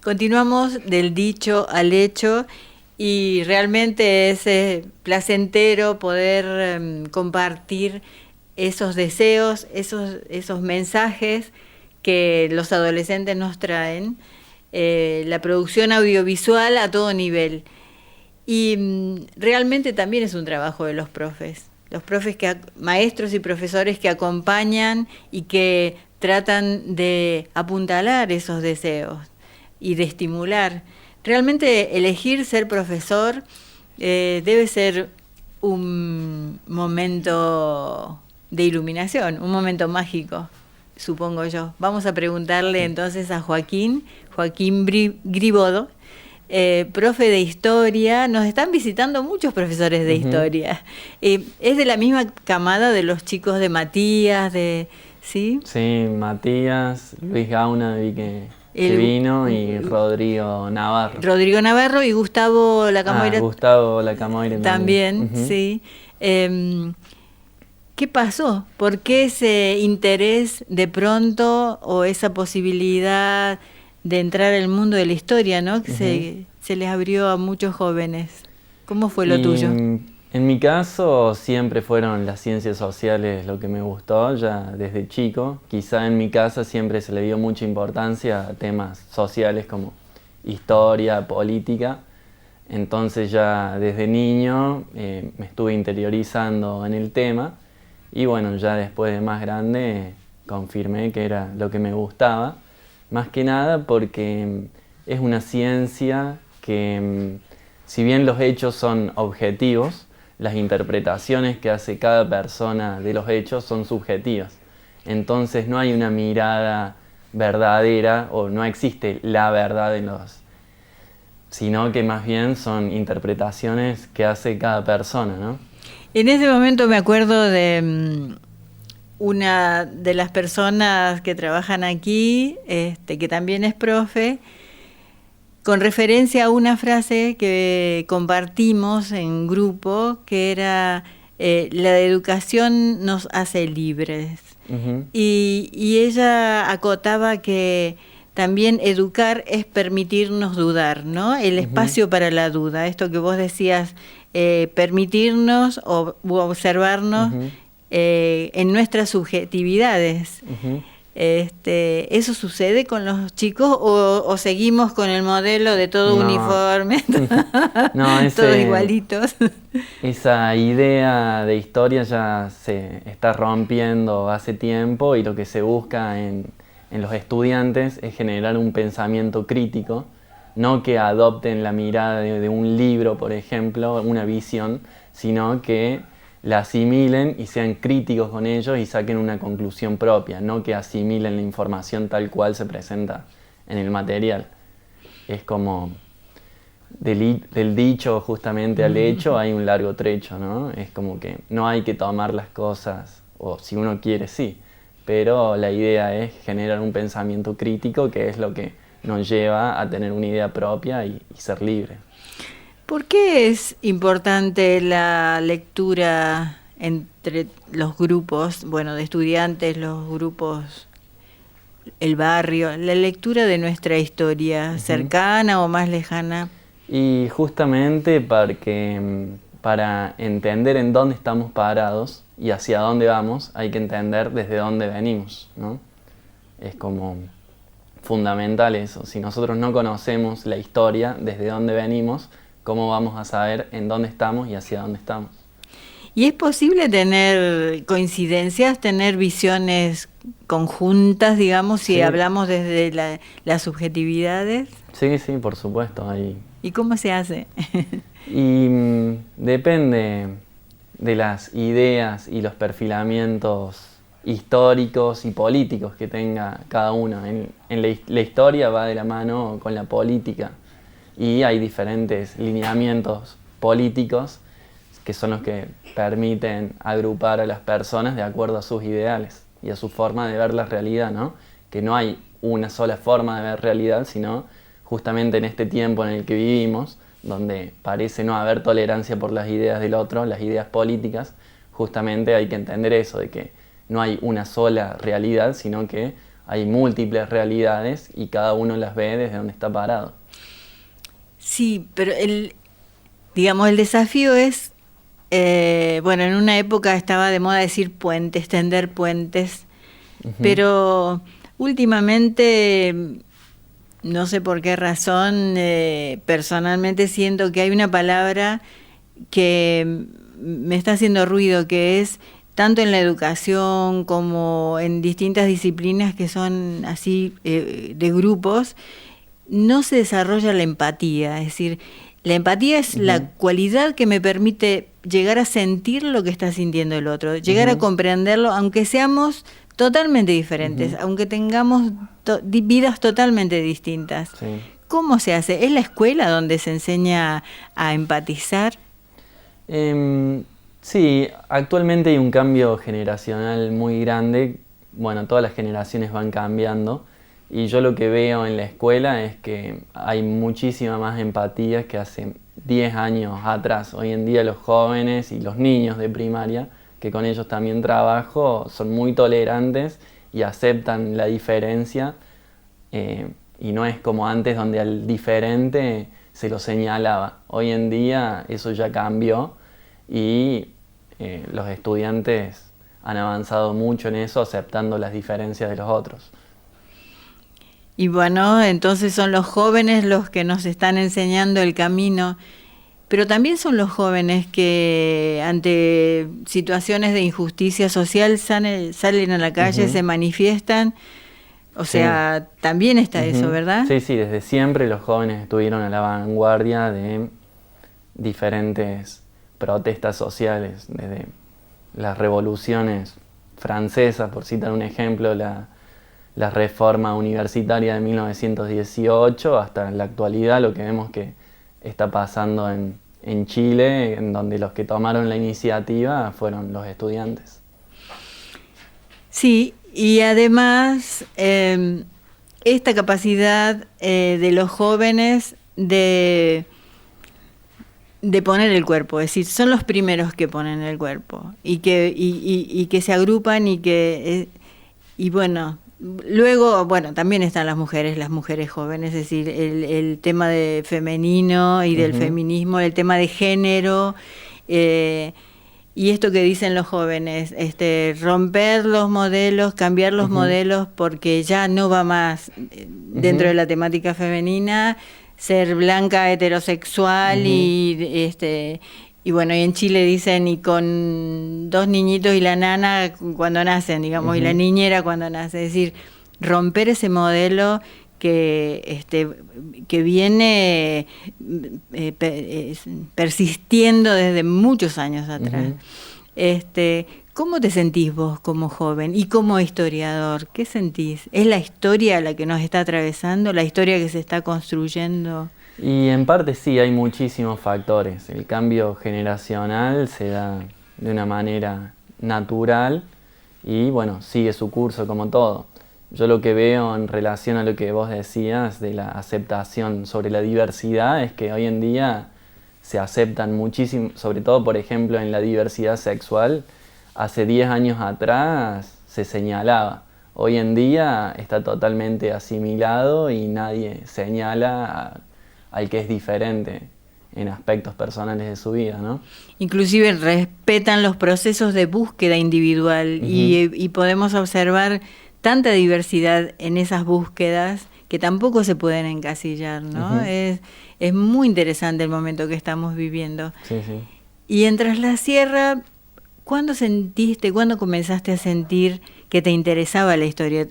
Continuamos del dicho al hecho y realmente es placentero poder compartir esos deseos, esos mensajes que los adolescentes nos traen, la producción audiovisual a todo nivel. Y realmente también es un trabajo de los profes. Los profes maestros y profesores que acompañan y que tratan de apuntalar esos deseos y de estimular. Realmente elegir ser profesor debe ser un momento de iluminación, un momento mágico, supongo yo. Vamos a preguntarle entonces a Joaquín Gribodo, profe de historia. Nos están visitando muchos profesores de historia. Es de la misma camada de los chicos de Matías, ¿sí? Sí, Matías, Luis Gauna vi que vino, y Rodrigo Navarro. Rodrigo Navarro y Gustavo Lacamoira. Gustavo Lacamoira también. Sí. ¿Qué pasó? ¿Por qué ese interés de pronto o esa posibilidad de entrar al mundo de la historia, ¿no? Que se les abrió a muchos jóvenes. ¿Cómo fue lo tuyo? En mi caso siempre fueron las ciencias sociales lo que me gustó ya desde chico. Quizá en mi casa siempre se le dio mucha importancia a temas sociales como historia, política. Entonces ya desde niño me estuve interiorizando en el tema y bueno, ya después de más grande confirmé que era lo que me gustaba. Más que nada porque es una ciencia que, si bien los hechos son objetivos, las interpretaciones que hace cada persona de los hechos son subjetivas. Entonces no hay una mirada verdadera o no existe la verdad en sino que más bien son interpretaciones que hace cada persona, ¿no? En ese momento me acuerdo de una de las personas que trabajan aquí, que también es profe, con referencia a una frase que compartimos en grupo, que era la educación nos hace libres. Y ella acotaba que también educar es permitirnos dudar, ¿no? El espacio para la duda, esto que vos decías, permitirnos o observarnos en nuestras subjetividades. ¿Eso sucede con los chicos o seguimos con el modelo de todo uniforme, todos igualitos? Esa idea de historia ya se está rompiendo hace tiempo y lo que se busca en los estudiantes es generar un pensamiento crítico, no que adopten la mirada de un libro, por ejemplo, una visión, sino que la asimilen y sean críticos con ellos y saquen una conclusión propia, no que asimilen la información tal cual se presenta en el material. Es como del dicho justamente al hecho hay un largo trecho, ¿no? Es como que no hay que tomar las cosas, o si uno quiere sí, pero la idea es generar un pensamiento crítico que es lo que nos lleva a tener una idea propia y ser libre. ¿Por qué es importante la lectura entre los grupos, de estudiantes, los grupos, el barrio, la lectura de nuestra historia, cercana o más lejana? Y justamente para entender en dónde estamos parados y hacia dónde vamos, hay que entender desde dónde venimos, ¿no? Es como fundamental eso. Si nosotros no conocemos la historia, desde dónde venimos, ¿cómo vamos a saber en dónde estamos y hacia dónde estamos? ¿Y es posible tener coincidencias, tener visiones conjuntas, digamos, si hablamos desde las subjetividades? Sí, sí, por supuesto. ¿Y cómo se hace? Y depende de las ideas y los perfilamientos históricos y políticos que tenga cada uno. La historia va de la mano con la política. Y hay diferentes lineamientos políticos que son los que permiten agrupar a las personas de acuerdo a sus ideales y a su forma de ver la realidad, ¿no? Que no hay una sola forma de ver realidad, sino justamente en este tiempo en el que vivimos, donde parece no haber tolerancia por las ideas del otro, las ideas políticas, justamente hay que entender eso, de que no hay una sola realidad, sino que hay múltiples realidades y cada uno las ve desde donde está parado. Sí, pero digamos, el desafío es, bueno, en una época estaba de moda decir puentes, tender puentes, pero últimamente, no sé por qué razón, personalmente siento que hay una palabra que me está haciendo ruido, que es tanto en la educación como en distintas disciplinas que son así de grupos, no se desarrolla la empatía. Es decir, la empatía es la cualidad que me permite llegar a sentir lo que está sintiendo el otro, llegar a comprenderlo, aunque seamos totalmente diferentes, aunque tengamos vidas totalmente distintas. Sí. ¿Cómo se hace? ¿Es la escuela donde se enseña a empatizar? Sí, actualmente hay un cambio generacional muy grande. Bueno, todas las generaciones van cambiando y yo lo que veo en la escuela es que hay muchísima más empatía que hace 10 años atrás. Hoy en día los jóvenes y los niños de primaria, que con ellos también trabajo, son muy tolerantes y aceptan la diferencia, y no es como antes donde al diferente se lo señalaba. Hoy en día eso ya cambió y los estudiantes han avanzado mucho en eso, aceptando las diferencias de los otros. Y bueno, entonces son los jóvenes los que nos están enseñando el camino, pero también son los jóvenes que ante situaciones de injusticia social salen a la calle, se manifiestan. O sea, también está eso, ¿verdad? Sí, sí, desde siempre los jóvenes estuvieron a la vanguardia de diferentes protestas sociales, desde las revoluciones francesas, por citar un ejemplo, la reforma universitaria de 1918, hasta la actualidad, lo que vemos que está pasando en Chile, en donde los que tomaron la iniciativa fueron los estudiantes. Sí, y además esta capacidad de los jóvenes de poner el cuerpo, es decir, son los primeros que ponen el cuerpo y que se agrupan y bueno, luego, bueno, también están las mujeres jóvenes, es decir, el tema de femenino y del feminismo, el tema de género, y esto que dicen los jóvenes, romper los modelos, cambiar los modelos, porque ya no va más dentro de la temática femenina ser blanca, heterosexual y bueno, y en Chile dicen y con 2 niñitos y la nana cuando nacen, digamos, y la niñera cuando nace, es decir, romper ese modelo que viene persistiendo desde muchos años atrás. ¿Cómo te sentís vos como joven y como historiador? ¿Qué sentís? ¿Es la historia la que nos está atravesando, la historia que se está construyendo? Y en parte sí, hay muchísimos factores. El cambio generacional se da de una manera natural y bueno, sigue su curso como todo. Yo lo que veo en relación a lo que vos decías de la aceptación sobre la diversidad es que hoy en día se aceptan muchísimo, sobre todo por ejemplo en la diversidad sexual. Hace 10 años atrás se señalaba, hoy en día está totalmente asimilado y nadie señala al que es diferente en aspectos personales de su vida, ¿no? Inclusive respetan los procesos de búsqueda individual y podemos observar tanta diversidad en esas búsquedas que tampoco se pueden encasillar, ¿no? Es muy interesante el momento que estamos viviendo. Sí, sí. Y en Tras la Sierra, ¿cuándo comenzaste a sentir que te interesaba la historia?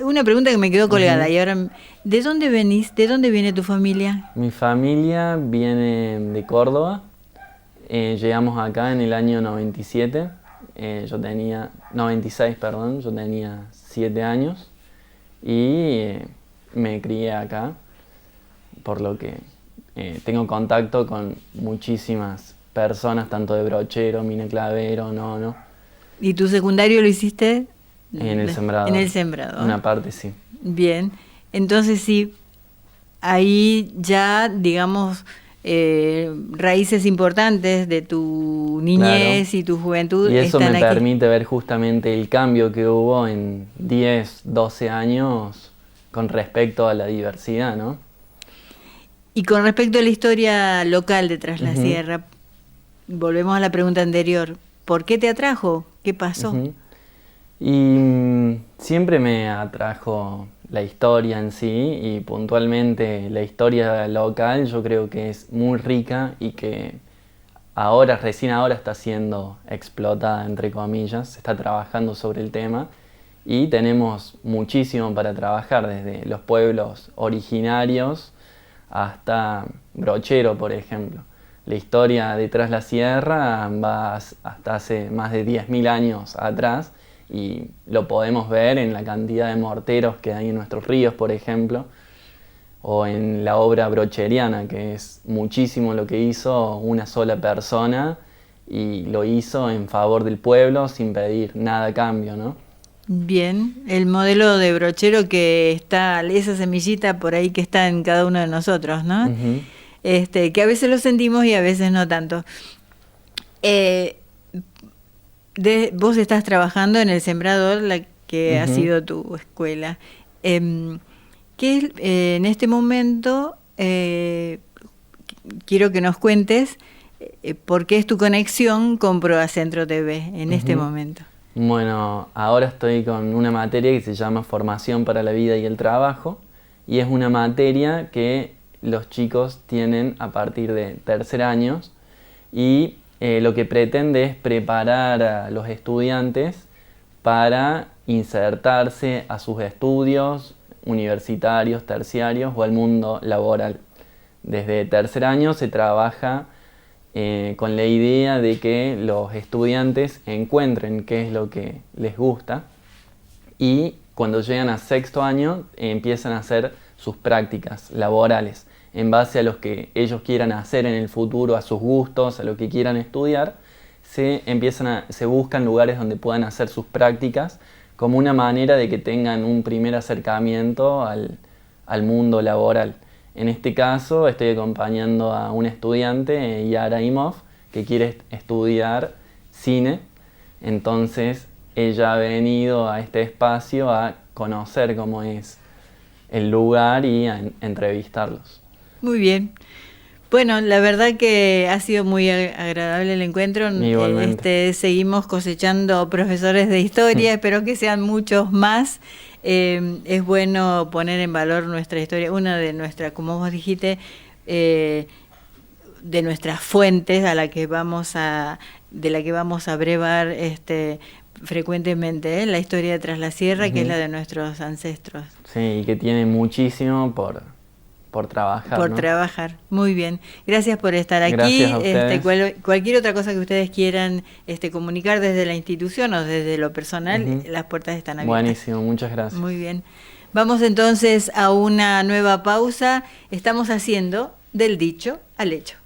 Una pregunta que me quedó colgada y ahora, ¿de dónde venís? ¿De dónde viene tu familia? Mi familia viene de Córdoba. Llegamos acá en el año 97. 96, perdón. Yo tenía 7 años y me crié acá, por lo que tengo contacto con muchísimas personas, tanto de Brochero, Mina Clavero, Nono. ¿Y tu secundario lo hiciste? En el Sembrador. En el Sembrador. Una parte, sí. Bien, entonces sí, ahí ya, digamos, raíces importantes de tu niñez, claro, y tu juventud. Y eso están me aquí. Permite ver justamente el cambio que hubo en 10, 12 años con respecto a la diversidad, ¿no? Y con respecto a la historia local de Tras la Sierra, volvemos a la pregunta anterior. ¿Por qué te atrajo? ¿Qué pasó? Y siempre me atrajo la historia en sí, y puntualmente la historia local yo creo que es muy rica y que recién ahora está siendo explotada, entre comillas, se está trabajando sobre el tema y tenemos muchísimo para trabajar, desde los pueblos originarios hasta Brochero, por ejemplo. La historia de Tras la Sierra va hasta hace más de 10.000 años atrás y lo podemos ver en la cantidad de morteros que hay en nuestros ríos, por ejemplo, o en la obra brocheriana, que es muchísimo lo que hizo una sola persona y lo hizo en favor del pueblo sin pedir nada a cambio, ¿no? Bien, el modelo de brochero que está, esa semillita por ahí que está en cada uno de nosotros, ¿no? Que a veces lo sentimos y a veces no tanto. Vos estás trabajando en el Sembrador, la que ha sido tu escuela. ¿Qué en este momento quiero que nos cuentes por qué es tu conexión con ProAcentro TV en este momento? Bueno, ahora estoy con una materia que se llama Formación para la Vida y el Trabajo, y es una materia que los chicos tienen a partir de tercer año, y lo que pretende es preparar a los estudiantes para insertarse a sus estudios universitarios, terciarios o al mundo laboral. Desde tercer año se trabaja con la idea de que los estudiantes encuentren qué es lo que les gusta, y cuando llegan a sexto año empiezan a hacer sus prácticas laborales en base a lo que ellos quieran hacer en el futuro, a sus gustos, a lo que quieran estudiar. Se buscan lugares donde puedan hacer sus prácticas como una manera de que tengan un primer acercamiento al mundo laboral. En este caso estoy acompañando a una estudiante, Yara Imov, que quiere estudiar cine. Entonces ella ha venido a este espacio a conocer cómo es el lugar y a entrevistarlos. Muy bien. Bueno, la verdad que ha sido muy agradable el encuentro. Seguimos cosechando profesores de historia, espero que sean muchos más. Es bueno poner en valor nuestra historia, una de nuestras, como vos dijiste, de nuestras fuentes de la que vamos a brevar frecuentemente, la historia de Tras la Sierra, que es la de nuestros ancestros. Sí, y que tiene muchísimo por trabajar. Por trabajar, muy bien. Gracias por estar aquí. Gracias a ustedes. Cualquier otra cosa que ustedes quieran comunicar desde la institución o desde lo personal, las puertas están abiertas. Buenísimo, muchas gracias. Muy bien. Vamos entonces a una nueva pausa. Estamos haciendo Del Dicho al Hecho.